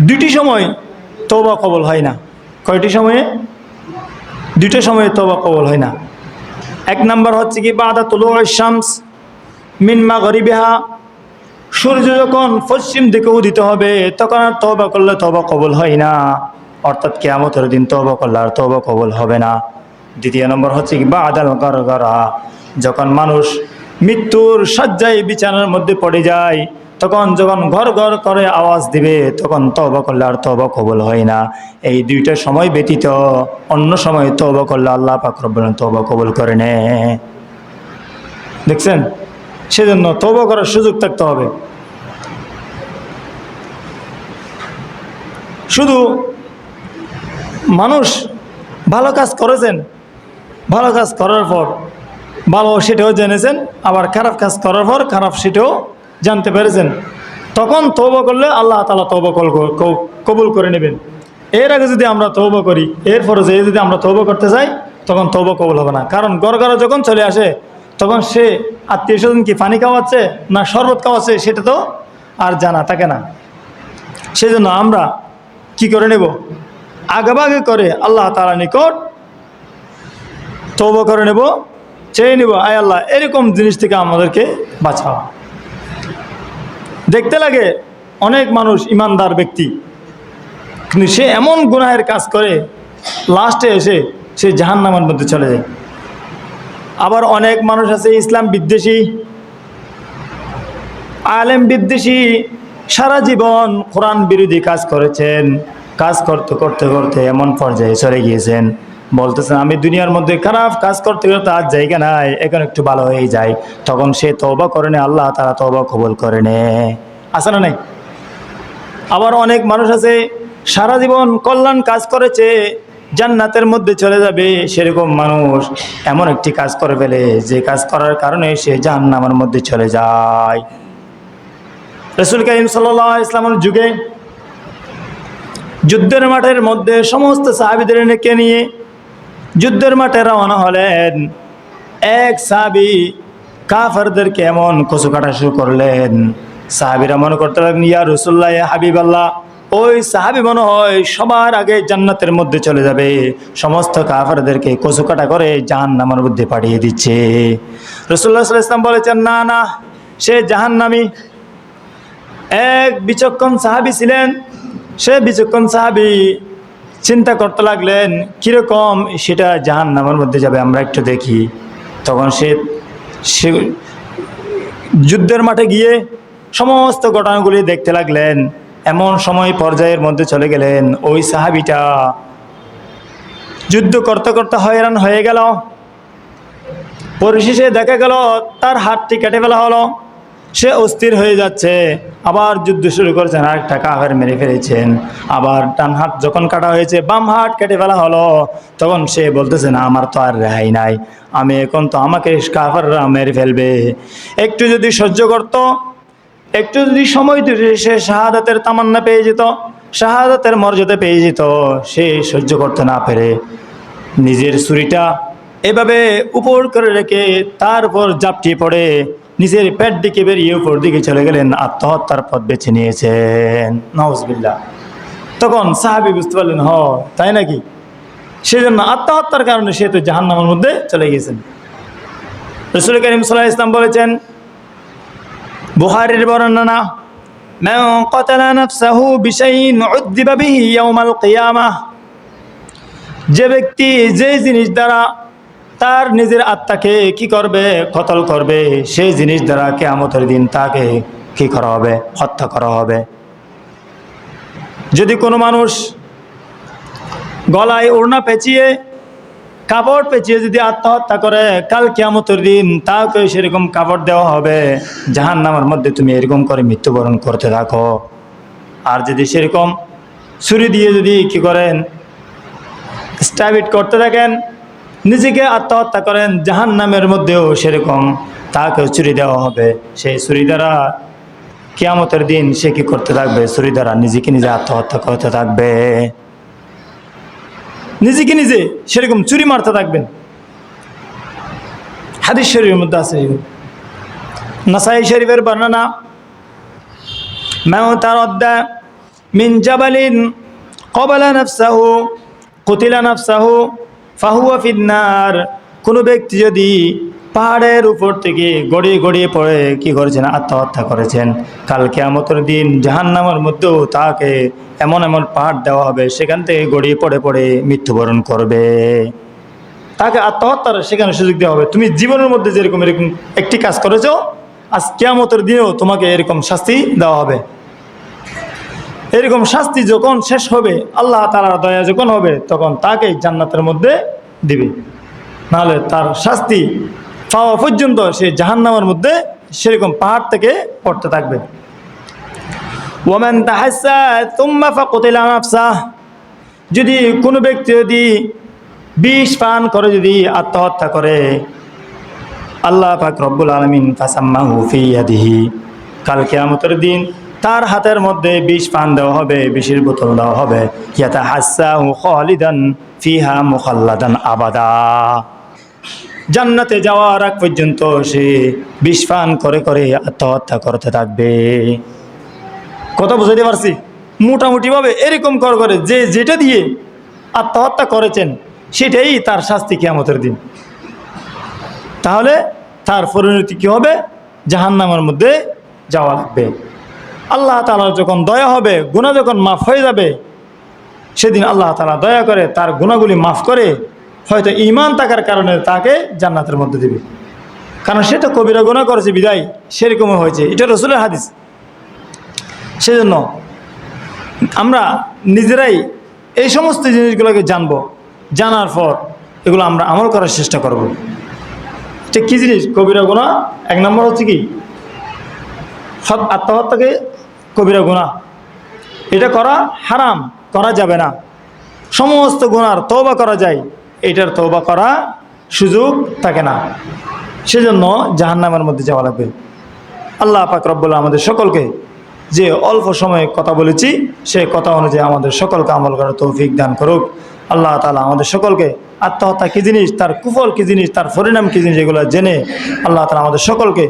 দুটি সময় তওবা কবুল হয় না। কয়টি সময়ে? দুটো সময়ে তওবা কবুল হয় না। এক নাম্বার হচ্ছে কি বাদা তুলুউশ শামস মিন মাগরিবিহা, সূর্য যখন পশ্চিম দিকে উদিত হবে তখন আর তওবা করলে তওবা কবুল হয় না, অর্থাৎ কিয়ামতের দিন তওবা করলে আর তওবা কবুল হবে না। দ্বিতীয় নম্বর হচ্ছে কি বাদাল গারগারা, যখন মানুষ মৃত্যুর শয্যায় বিছানার মধ্যে পড়ে যায় তখন যখন ঘর ঘর করে আওয়াজ দিবে তখন তওবা করলে আর তওবা কবুল হয় না। এই দুইটা সময় ব্যতীত অন্য সময় তওবা করলে আল্লাহ পাক রব্বুল আলামিন তওবা কবুল করে নেয়। দেখছেন, সেজন্য তওবা করার সুযোগ থাকতে হবে। শুধু মানুষ ভালো কাজ করেছেন, ভালো কাজ করার পর ভালো সেটাও জেনেছেন, আবার খারাপ কাজ করার পর খারাপ সেটাও জানতে পেরেছেন, তখন তওবা করলে আল্লাহ তাআলা তওবা কবুল করে নেবেন। এর আগে যদি আমরা তওবা করি, এরপরে যে যদি আমরা তওবা করতে চাই তখন তওবা কবুল হবে না। কারণ গড়গড়া যখন চলে আসে তখন সে আত্মীয় স্বজন কি পানি খাওয়াচ্ছে না শরবত খাওয়াচ্ছে সেটা তো আর জানা থাকে না। সেই জন্য আমরা কি করে নেব, আগেভাগে করে আল্লাহ তাআলার নিকট তওবা করে নেব, চেয়ে নেব, আয় আল্লাহ এরকম জিনিস থেকে আমাদেরকে বাঁচাও। দেখতে লাগে অনেক মানুষ ইমানদার ব্যক্তি, কিন্তু সে এমন গুনাহের কাজ করে লাস্টে এসে সে জাহান্নামের মধ্যে চলে যায়। আবার অনেক মানুষ আছে ইসলাম বিদ্বেষী, আলেম বিদ্বেষী, সারা জীবন কোরআন বিরোধী কাজ করেছেন, কাজ করতে করতে করতে এমন পর্যায়ে চলে গিয়েছেন, বলতেছেন আমি দুনিয়ার মধ্যে খারাপ কাজ করতে করতে আর জায়গা নাই, এখন একটু ভালো হয়ে যায়, তখন সে তওবা করে নেয়, আল্লাহ তাআলা তওবা কবুল করে নেয়। আছে না নাই? আবার অনেক মানুষ আছে সারা জীবন কল্যাণ কাজ করেছে, জান্নাতের মধ্যে চলে যাবে, সেরকম মানুষ এমন একটি কাজ করে ফেলে যে কাজ করার কারণে সে জাহান্নামের মধ্যে চলে যায়। রাসূল কারীম সাল্লাল্লাহু আলাইহি ওয়াসাল্লামের যুগে যুদ্ধের মাঠের মধ্যে সমস্ত সাহাবীদের নিয়ে যুদ্ধের মাঠে রওনা হলেন। এক সাহাবী কাফেরদেরকে এমন কচুকাটা শুরু করলেন, সাহাবীরা মনে করতে লাগলেন ইয়া রাসূলুল্লাহ, ইয়া হাবিবাল্লাহ, ওই সাহাবী মনে হয় সবার আগে জান্নাতের মধ্যে চলে যাবে, সমস্ত কাফেরদেরকে কচুকাটা করে জাহান্নামের মধ্যে পাঠিয়ে দিচ্ছে। রাসূলুল্লাহ সাল্লাল্লাহু আলাইহি ওয়াসাল্লাম বলেছেন না না, সে জাহান্নামী। এক বিচক্ষণ সাহাবী ছিলেন, সে বিচক্ষণ সাহাবী চিন্তা করতে লাগলেন কীরকম সেটা জাহান্নামের মধ্যে যাবে, আমরা একটু দেখি। তখন সে যুদ্ধের মাঠে গিয়ে সমস্ত ঘটনাগুলি দেখতে লাগলেন। এমন সময় পর্যায়ের মধ্যে চলে গেলেন, ওই সাহাবীটা যুদ্ধ করতে করতে হয়রান হয়ে গেল, পরিশেষে দেখা গেল তার হাতটি কেটে ফেলা হলো, সে অস্থির হয়ে যাচ্ছে, আবার যুদ্ধ শুরু করেছেন, আরেকটা কাফের মেরে ফেলেছেন, আবার ডান হাত যখন কাটা হয়েছে বাম হাত কেটে ফেলা হলো, তখন সে বলতেছে না আমার তো আর রেহাই নাই, আমি এখন তো আমাকে কাফেররা মেরে ফেলবে, একটু যদি সহ্য করত, একটু যদি সময় দিতে সে শাহাদাতের তামান্না পেয়ে যেত, শাহাদাতের মর্যাদা পেয়ে যেত। সে সহ্য করতে না পেরে নিজের ছুরিটা এভাবে উপর করে রেখে তার উপর ঝাঁপটিয়ে পড়ে নিজের পেট দিকে বেরিয়ে উপর দিকে চলে গেলেন, আত্মহত্যার পথ বেছে নিয়েছেন। নাউজুবিল্লাহ। তখন সাহাবী বুঝতে পারলেন তাই নাকি, সেজন্য আত্মহত্যার কারণে সে তো জাহান্নামের মধ্যে চলে গিয়েছেন। রাসূল কারীম সাল্লাল্লাহু আলাইহি ওয়াসাল্লাম বলেছেন, বুখারীর বর্ণনা, মান ক্বাতালা নাফসাহু বিশাইইন উযযিবা বিহি ইয়াওমাল কিয়ামাহ, যে ব্যক্তি যে জিনিস দ্বারা তার নিজের আত্মাকে কি করবে, কতল করবে, সেই জিনিস দ্বারা কিয়ামতের দিন তাকে কি করা হবে, হত্যা করা হবে। যদি কোনো মানুষ গলায় ওড়না পেঁচিয়ে কাপড় পেঁচিয়ে যদি আত্মহত্যা করে, কাল কিয়ামতের দিন তাকে সেরকম কাপড় দেওয়া হবে, জাহান্নামের মধ্যে তুমি এরকম করে মৃত্যুবরণ করতে থাকো। আর যদি সেরকম ছুরি দিয়ে যদি কি করেন, স্ট্যাবিট করতে থাকেন, নিজেকে আত্মহত্যা করেন, জাহান্নামের মধ্যেও সেরকম তাকে ছুরি দেওয়া হবে। সেই ছুরি দ্বারা কিয়ামতের দিন সে কি করতে থাকবে, ছুরি দ্বারা নিজেকে নিজে আত্মহত্যা করতে থাকবে, নিজেকে নিজে সেরকম চুরি মারতে থাকবেন। হাদিস শরীফের মধ্যে আছে, নাসাই শরীফের বর্ণনা, মান তারাদ্দা মিন জাবালিন ক্বাবালা নাফসাহু কুতিলা নাফসাহু ফাহুয়া ফিন্নার। কোনো ব্যক্তি যদি পাহাড়ের উপর থেকে গড়িয়ে গড়িয়ে পড়ে কি করেছেন, আত্মহত্যা করেছেন, কাল কিয়ামতের দিন জাহান্নামের মধ্যেও তাকে এমন এমন পাহাড় দেওয়া হবে, সেখান থেকে গড়িয়ে পড়ে পড়ে মৃত্যুবরণ করবে। তাকে আত্মহত্যার সেখানে সুযোগ দেওয়া হবে। তুমি জীবনের মধ্যে যেরকম এরকম একটি কাজ করেছো, আজ কিয়ামতের দিনেও তোমাকে এরকম শাস্তি দেওয়া হবে। এরকম শাস্তি যখন শেষ হবে, আল্লাহ তাআলার দয়া যখন হবে, তখন তাকে জান্নাতের মধ্যে দিবে। নাহলে তার শাস্তি পাওয়া পর্যন্ত সে জাহান্নামের মধ্যে সেরকম পাহাড় থেকে পড়তে থাকবে। ওয়ামান তাহাসসা সুম্মা ফাকুতিলা নাফসাহ। যদি কোনো ব্যক্তি যদি বিষ পান করে, যদি আত্মহত্যা করে, আল্লাহ পাক রব্বুল আলামিন ফাসাম্মাহু ফি ইয়াদিহি, কাল কিয়ামতের দিন তার হাতের মধ্যে বিষ পান দেওয়া হবে, বিষের বোতল দেওয়া হবে। ইয়াতাহাসসাহু খালিদান ফিহা মুখাল্লাদান আবাদা। জান্নাতে যাওয়ার আগ পর্যন্ত সে বিষ পান করে করে আত্মহত্যা করতে থাকবে। কথা বুঝাইতে পারছি? মোটামুটিভাবে এরকম করে যে যেটা দিয়ে আত্মহত্যা করেছেন সেটাই তার শাস্তি কিয়ামতের দিন। তাহলে তার পরিণতি কী হবে? জাহান্নামের মধ্যে যাওয়া লাগবে। আল্লাহ তাআলার যখন দয়া হবে, গুনাহ যখন মাফ হয়ে যাবে, সেদিন আল্লাহ তাআলা দয়া করে তার গুনাহগুলি মাফ করে হয়তো ঈমান থাকার কারণে তাকে জান্নাতের মধ্যে দেবে। কারণ সে তো কবিরা গুনাহ করেছে বিদায় সেরকমই হয়েছে, এটা রাসূলের হাদিস। সেজন্য আমরা নিজেরাই এই সমস্ত জিনিসগুলোকে জানবো, জানার পর এগুলো আমরা আমল করার চেষ্টা করব। এটা কী জিনিস? কবিরা গুনাহ এক নম্বর হচ্ছে কি, আত্মহত্যাকে কবিরা গুনাহ, এটা করা হারাম, করা যাবে না। সমস্ত গুনার তওবা করা যায়, এটার তওবা করা সুযোগ থাকে না। সেজন্য জাহান্নামের মধ্যে যাওয়া লাগবে। আল্লাহ পাক রব্বুল আমাদের সকলকে যে অল্প সময়ে কথা বলেছি সে কথা অনুযায়ী আমাদের সকলকে আমল করার তৌফিক দান করুক। আল্লাহ তাআলা আমাদের সকলকে আত্মহত্যা কী জিনিস, তার কুফল কী জিনিস, তার পরিণাম কী জিনিস, এগুলো জেনে আল্লাহ তাআলা আমাদের সকলকে